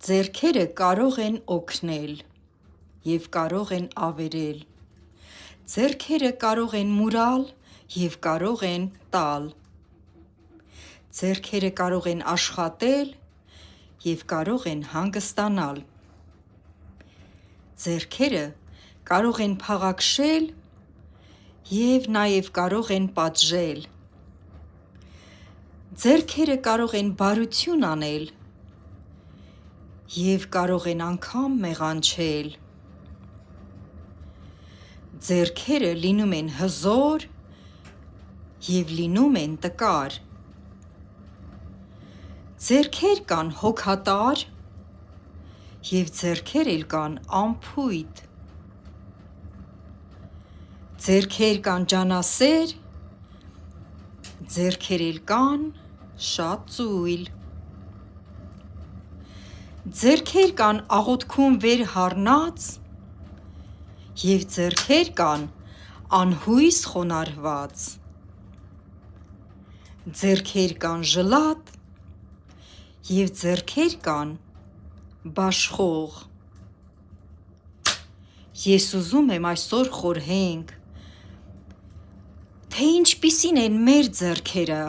Ձեռքերը կարող են օգնել և կարող են ավերել։ Ձեռքերը կարող են մուրալ և կարող են տալ։ Ձեռքերը կարող են աշխատել և կարող են հանգստանալ։ Ձեռքերը կարող են փաղաքշել և նաև կարող են պատժել։ Ձեռքերը կարող են բարություն անել և կարող են անգամ մեղանչել։ Ձեռքերը լինում են հզոր և լինում են տկար։ Ձեռքեր կան հոգատար և ձեռքեր էլ կան անփույթ։ Ձեռքեր կան ջանասեր, ձեռքեր էլ կան շատ ծույլ։ Ձեռքեր կան աղոթքում վեր հառնած և ձեռքեր կան անհույս խոնարհված։ Ձեռքեր կան ժլատ և ձեռքեր կան բաշխող։ Ես ուզում եմ այսօր խորհենք, թե ինչպիսի՞ն են մեր ձեռքերը։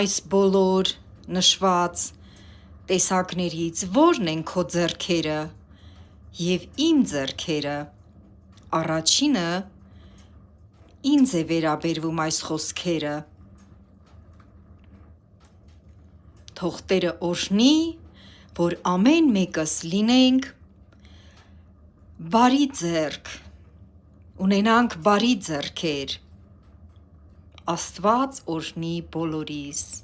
Այս բոլոր նշված տեսակներից ո՞րն են քո ձեռքերը և իմ ձեռքերը։ Առաջինը ինձ է վերաբերվում այս խոսքերը. Թող Տերը օրհնի, որ ամեն մեկս լինենք բարի ձեռք, ունենանք բարի ձեռքեր։ Աստված օրհնի բոլորիս։